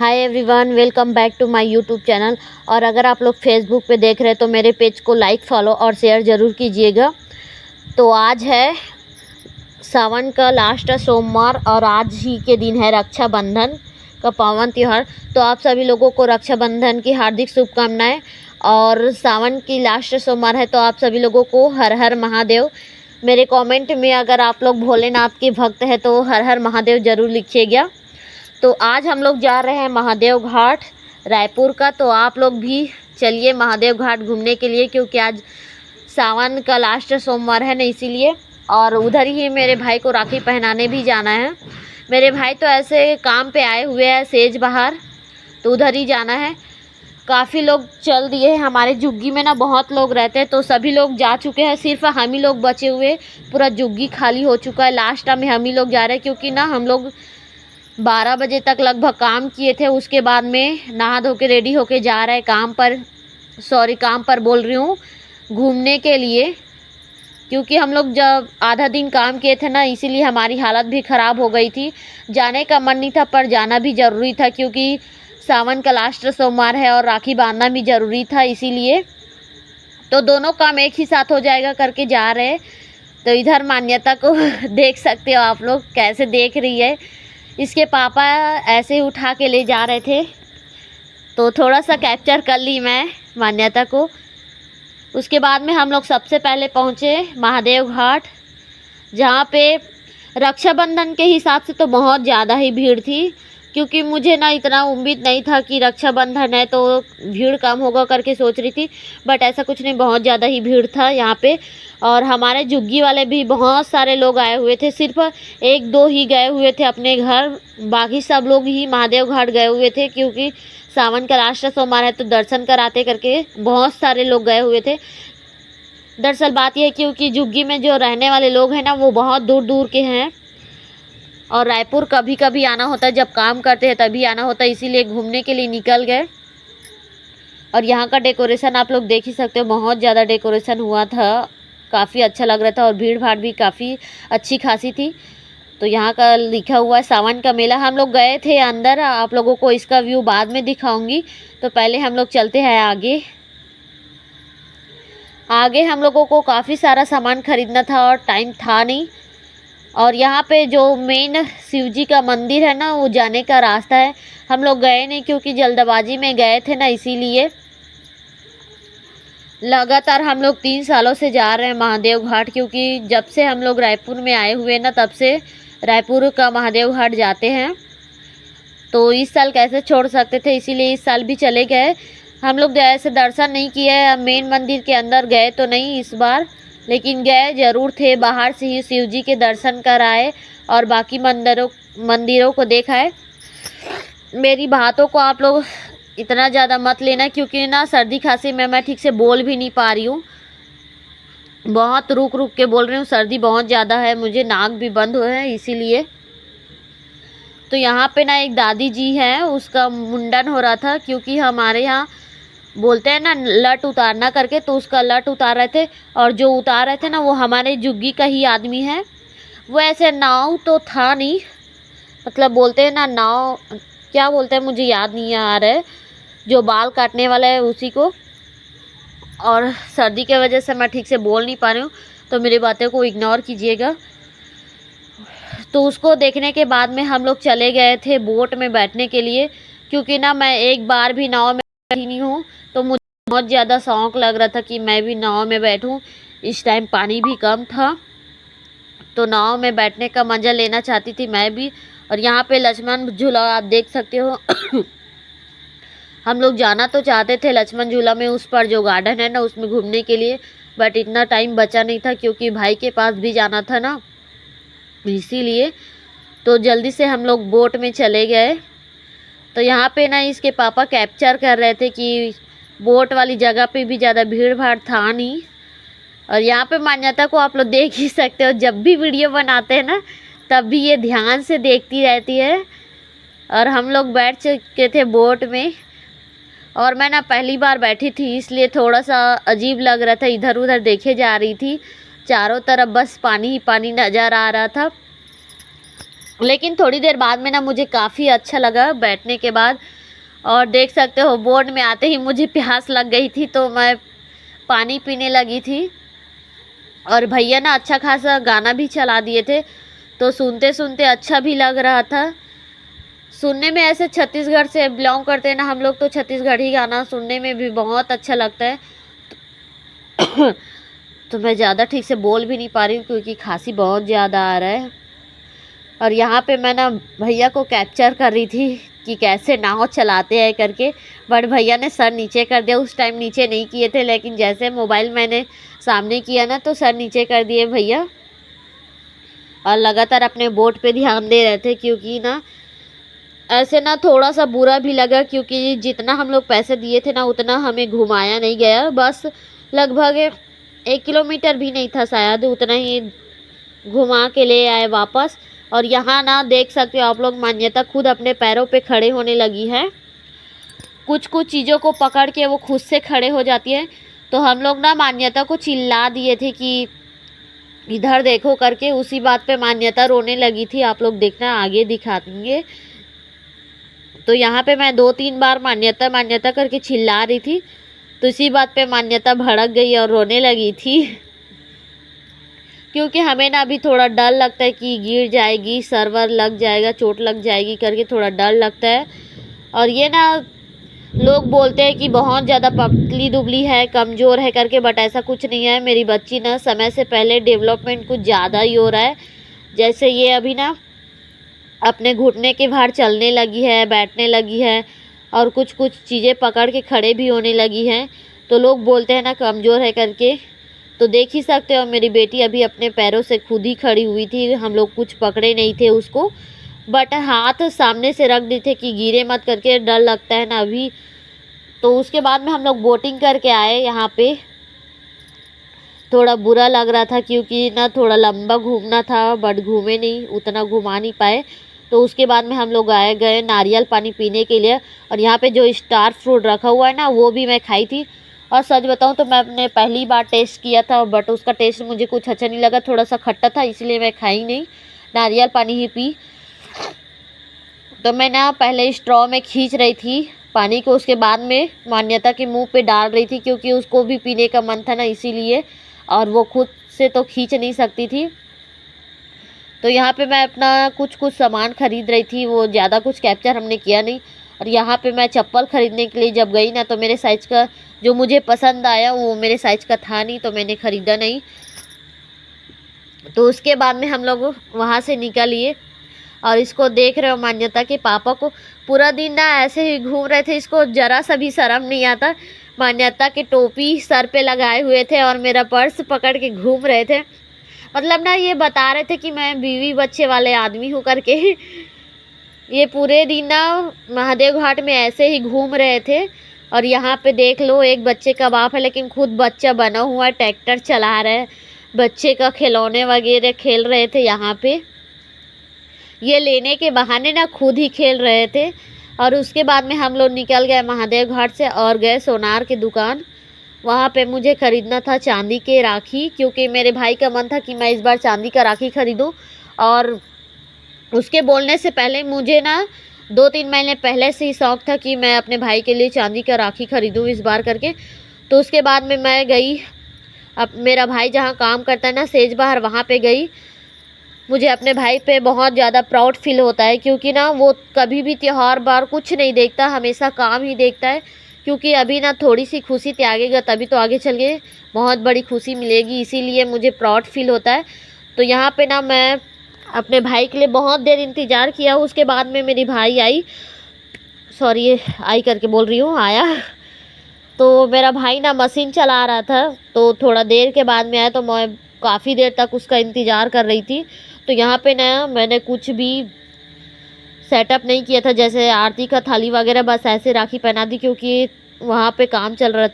Hi everyone, welcome back to my YouTube channel. और अगर आप लोग फेसबुक पे देख रहे हैं तो मेरे पेज को लाइक, फॉलो और शेयर ज़रूर कीजिएगा। तो आज है सावन का लास्ट सोमवार और आज ही के दिन है रक्षाबंधन का पावन त्यौहार। तो आप सभी लोगों को रक्षाबंधन की हार्दिक शुभकामनाएं। और सावन की लास्ट सोमवार है तो आप सभी लोगों को हर हर महादेव। मेरे कमेंट में अगर आप लोग भोलेनाथ के भक्त हैं तो हर हर महादेव ज़रूर लिखिएगा। तो आज हम लोग जा रहे हैं महादेव घाट रायपुर का। तो आप लोग भी चलिए महादेव घाट घूमने के लिए, क्योंकि आज सावन का लास्ट सोमवार है ना, इसीलिए। और उधर ही मेरे भाई को राखी पहनाने भी जाना है। मेरे भाई तो ऐसे काम पे आए हुए हैं सेज बाहर, तो उधर ही जाना है। काफ़ी लोग चल दिए हैं, हमारे जुग्गी में ना बहुत लोग रहते हैं, तो सभी लोग जा चुके हैं, सिर्फ हम ही लोग बचे हुए। पूरा जुग्गी खाली हो चुका है, लास्ट टाइम में हम ही लोग जा रहे हैं, क्योंकि ना हम लोग 12 बजे तक लगभग काम किए थे। उसके बाद में नहा धो के रेडी होके जा रहे हैं काम पर बोल रही हूँ, घूमने के लिए। क्योंकि हम लोग जब आधा दिन काम किए थे ना, इसीलिए हमारी हालत भी ख़राब हो गई थी। जाने का मन नहीं था पर जाना भी ज़रूरी था, क्योंकि सावन का लास्ट सोमवार है और राखी बांधना भी ज़रूरी था, इसीलिए। तो दोनों काम एक ही साथ हो जाएगा करके जा रहे हैं। तो इधर मान्यता को देख सकते हो आप लोग, कैसे देख रही है। इसके पापा ऐसे ही उठा के ले जा रहे थे, तो थोड़ा सा कैप्चर कर ली मैं मान्यता को। उसके बाद में हम लोग सबसे पहले पहुँचे महादेव घाट, जहाँ पे रक्षाबंधन के हिसाब से तो बहुत ज़्यादा ही भीड़ थी। क्योंकि मुझे ना इतना उम्मीद नहीं था कि रक्षाबंधन है तो भीड़ कम होगा करके सोच रही थी, बट ऐसा कुछ नहीं, बहुत ज़्यादा ही भीड़ था यहाँ पे। और हमारे जुग्गी वाले भी बहुत सारे लोग आए हुए थे, सिर्फ एक दो ही गए हुए थे अपने घर, बाकी सब लोग ही महादेव घाट गए हुए थे। क्योंकि सावन का लास्ट सोमवार है तो दर्शन कराते करके बहुत सारे लोग गए हुए थे। दरअसल बात यह है क्योंकि जुग्गी में जो रहने वाले लोग हैं ना, वो बहुत दूर दूर के हैं, और रायपुर कभी कभी आना होता है, जब काम करते हैं तभी आना होता है, इसीलिए घूमने के लिए निकल गए। और यहाँ का डेकोरेशन आप लोग देख ही सकते हो, बहुत ज़्यादा डेकोरेशन हुआ था, काफ़ी अच्छा लग रहा था। और भीड़ भाड़ भी काफ़ी अच्छी खासी थी। तो यहाँ का लिखा हुआ है सावन का मेला। हम लोग गए थे अंदर, आप लोगों को इसका व्यू बाद में दिखाऊंगी। तो पहले हम लोग चलते हैं आगे हम लोगों को काफ़ी सारा सामान खरीदना था और टाइम था नहीं। और यहाँ पे जो मेन शिव जी का मंदिर है ना, वो जाने का रास्ता है, हम लोग गए नहीं क्योंकि जल्दबाजी में गए थे ना, इसीलिए। लगातार हम लोग 3 सालों से जा रहे हैं महादेव घाट, क्योंकि जब से हम लोग रायपुर में आए हुए ना, तब से रायपुर का महादेव घाट जाते हैं। तो इस साल कैसे छोड़ सकते थे, इसीलिए इस साल भी चले गए। हम लोग ऐसे दर्शन नहीं किए, मेन मंदिर के अंदर गए तो नहीं इस बार, लेकिन गए ज़रूर थे, बाहर से ही शिव जी के दर्शन कराए और बाकी मंदिरों को देखा है। मेरी बातों को आप लोग इतना ज़्यादा मत लेना, क्योंकि ना सर्दी खांसी में मैं ठीक से बोल भी नहीं पा रही हूँ, बहुत रुक रुक के बोल रही हूँ, सर्दी बहुत ज़्यादा है, मुझे नाक भी बंद हुए हैं, इसीलिए। तो यहाँ पे ना एक दादी जी हैं, उसका मुंडन हो रहा था, क्योंकि हमारे यहाँ बोलते हैं ना लट उतारना करके, तो उसका लट उतार रहे थे। और जो उतार रहे थे ना, वो हमारे जुग्गी का ही आदमी है। वो ऐसे नाव तो था नहीं, मतलब बोलते हैं ना नाव, क्या बोलते हैं मुझे याद नहीं आ रहा है, जो बाल काटने वाला है उसी को। और सर्दी के वजह से मैं ठीक से बोल नहीं पा रही हूँ, तो मेरी बातें को इग्नोर कीजिएगा। तो उसको देखने के बाद में हम लोग चले गए थे बोट में बैठने के लिए, क्योंकि ना मैं एक बार भी नाव में बैठी नहीं हूँ, तो मुझे बहुत ज़्यादा शौक़ लग रहा था कि मैं भी नाव में बैठूँ। इस टाइम पानी भी कम था, तो नाव में बैठने का मज़ा लेना चाहती थी मैं भी। और यहाँ पे लक्ष्मण झूला आप देख सकते हो। हम लोग जाना तो चाहते थे लक्ष्मण झूला में, उस पर जो गार्डन है ना, उसमें घूमने के लिए, बट इतना टाइम बचा नहीं था, क्योंकि भाई के पास भी जाना था ना, इसीलिए। तो जल्दी से हम लोग बोट में चले गए। तो यहाँ पे ना इसके पापा कैप्चर कर रहे थे कि बोट वाली जगह पे भी ज़्यादा भीड़ भाड़ था नहीं। और यहाँ पे मान्यता को आप लोग देख ही सकते हो, जब भी वीडियो बनाते हैं ना, तब भी ये ध्यान से देखती रहती है। और हम लोग बैठ चुके थे बोट में, और मैं ना पहली बार बैठी थी, इसलिए थोड़ा सा अजीब लग रहा था, इधर उधर देखे जा रही थी, चारों तरफ बस पानी ही पानी नज़र आ रहा था। लेकिन थोड़ी देर बाद में ना मुझे काफ़ी अच्छा लगा बैठने के बाद। और देख सकते हो बोर्ड में आते ही मुझे प्यास लग गई थी, तो मैं पानी पीने लगी थी। और भैया ना अच्छा खासा गाना भी चला दिए थे, तो सुनते सुनते अच्छा भी लग रहा था। सुनने में ऐसे छत्तीसगढ़ से बिलोंग करते हैं ना हम लोग, तो छत्तीसगढ़ी गाना सुनने में भी बहुत अच्छा लगता है। तो मैं ज़्यादा ठीक से बोल भी नहीं पा रही हूँ क्योंकि खांसी बहुत ज़्यादा आ रहा है। और यहाँ पे मैं ना भैया को कैप्चर कर रही थी कि कैसे नाव चलाते हैं करके, बट भैया ने सर नीचे कर दिया। उस टाइम नीचे नहीं किए थे, लेकिन जैसे मोबाइल मैंने सामने किया ना तो सर नीचे कर दिए भैया। और लगातार अपने बोट पे ध्यान दे रहे थे, क्योंकि ना ऐसे ना थोड़ा सा बुरा भी लगा, क्योंकि जितना हम लोग पैसे दिए थे ना उतना हमें घुमाया नहीं गया। बस लगभग 1 किलोमीटर भी नहीं था शायद, उतना ही घुमा के ले आए वापस। और यहाँ ना देख सकते हो आप लोग, मान्यता खुद अपने पैरों पे खड़े होने लगी है। कुछ कुछ चीज़ों को पकड़ के वो खुद से खड़े हो जाती है। तो हम लोग ना मान्यता को चिल्ला दिए थे कि इधर देखो करके। उसी बात पे मान्यता रोने लगी थी, आप लोग देखना आगे दिखा देंगे। तो यहाँ पे मैं 2-3 बार मान्यता मान्यता करके चिल्ला रही थी, तो इसी बात पे मान्यता भड़क गई और रोने लगी थी। क्योंकि हमें ना अभी थोड़ा डर लगता है कि गिर जाएगी, सर्वर लग जाएगा, चोट लग जाएगी करके थोड़ा डर लगता है। और ये ना लोग बोलते हैं कि बहुत ज़्यादा पतली दुबली है, कमज़ोर है करके, बट ऐसा कुछ नहीं है। मेरी बच्ची ना समय से पहले डेवलपमेंट कुछ ज़्यादा ही हो रहा है। जैसे ये अभी ना अपने घुटने के बाहर चलने लगी है, बैठने लगी है, और कुछ कुछ चीज़ें पकड़ के खड़े भी होने लगी हैं। तो लोग बोलते हैं ना कमज़ोर है करके। तो देख ही सकते हो मेरी बेटी अभी अपने पैरों से खुद ही खड़ी हुई थी, हम लोग कुछ पकड़े नहीं थे उसको, बट हाथ सामने से रख दिए थे कि गिरे मत करके, डर लगता है ना अभी। तो उसके बाद में हम लोग बोटिंग करके आए। यहाँ पे थोड़ा बुरा लग रहा था क्योंकि ना थोड़ा लंबा घूमना था, बट घूमे नहीं, उतना घुमा नहीं पाए। तो उसके बाद में हम लोग गए नारियल पानी पीने के लिए। और यहाँ पे जो स्टार फ्रूट रखा हुआ है ना, वो भी मैं खाई थी। और सच बताऊँ तो मैंने पहली बार टेस्ट किया था, बट उसका टेस्ट मुझे कुछ अच्छा नहीं लगा, थोड़ा सा खट्टा था, इसलिए मैं खाई नहीं, नारियल पानी ही पी। तो मैं ना पहले स्ट्रॉ में खींच रही थी पानी को, उसके बाद में मान्यता के मुंह पे डाल रही थी, क्योंकि उसको भी पीने का मन था ना, इसीलिए। और वो खुद से तो खींच नहीं सकती थी। तो यहाँ पे मैं अपना कुछ कुछ सामान ख़रीद रही थी, वो ज़्यादा कुछ कैप्चर हमने किया नहीं। और यहाँ पे मैं चप्पल ख़रीदने के लिए जब गई ना, तो मेरे साइज़ का जो मुझे पसंद आया वो मेरे साइज़ का था नहीं, तो मैंने ख़रीदा नहीं। तो उसके बाद में हम लोग वहाँ से निकल लिए। और इसको देख रहे हो, मान्यता के पापा को पूरा दिन ना ऐसे ही घूम रहे थे, इसको ज़रा सा भी शर्म नहीं आता। मान्यता की टोपी सर पे लगाए हुए थे और मेरा पर्स पकड़ के घूम रहे थे। मतलब ना ये बता रहे थे कि मैं बीवी बच्चे वाले आदमी हूँ करके। ये पूरे दिन ना महादेव घाट में ऐसे ही घूम रहे थे। और यहाँ पे देख लो, एक बच्चे का बाप है लेकिन खुद बच्चा बना हुआ है, ट्रैक्टर चला रहा है, बच्चे का खिलौने वगैरह खेल रहे थे यहाँ पे। ये लेने के बहाने ना खुद ही खेल रहे थे। और उसके बाद में हम लोग निकल गए महादेव घाट से और गए सोनार की दुकान। वहाँ पे मुझे ख़रीदना था चांदी के राखी, क्योंकि मेरे भाई का मन था कि मैं इस बार चांदी का राखी ख़रीदूँ। और उसके बोलने से पहले मुझे ना 2-3 महीने पहले से ही शौक़ था कि मैं अपने भाई के लिए चांदी का राखी ख़रीदूँ इस बार करके। तो उसके बाद में मैं गई, अब मेरा भाई जहाँ काम करता है ना सेज बाहर, वहाँ पे गई। मुझे अपने भाई पे बहुत ज़्यादा प्राउड फील होता है, क्योंकि ना वो कभी भी त्यौहार बार कुछ नहीं देखता, हमेशा काम ही देखता है। क्योंकि अभी ना थोड़ी सी खुशी त्यागेगा तभी तो आगे चल के बहुत बड़ी खुशी मिलेगी, इसीलिए मुझे प्राउड फील होता है। तो यहाँ पे ना मैं अपने भाई के लिए बहुत देर इंतज़ार किया। उसके बाद में मेरी भाई आई, सॉरी ये आई करके बोल रही हूँ, आया। तो मेरा भाई ना मशीन चला रहा था, तो थोड़ा देर के बाद में आया, तो मैं काफ़ी देर तक उसका इंतज़ार कर रही थी। तो यहाँ पे ना मैंने कुछ भी सेटअप नहीं किया था, जैसे आरती का थाली वगैरह, बस ऐसे राखी पहना दी क्योंकि वहाँ पे काम चल रहा था।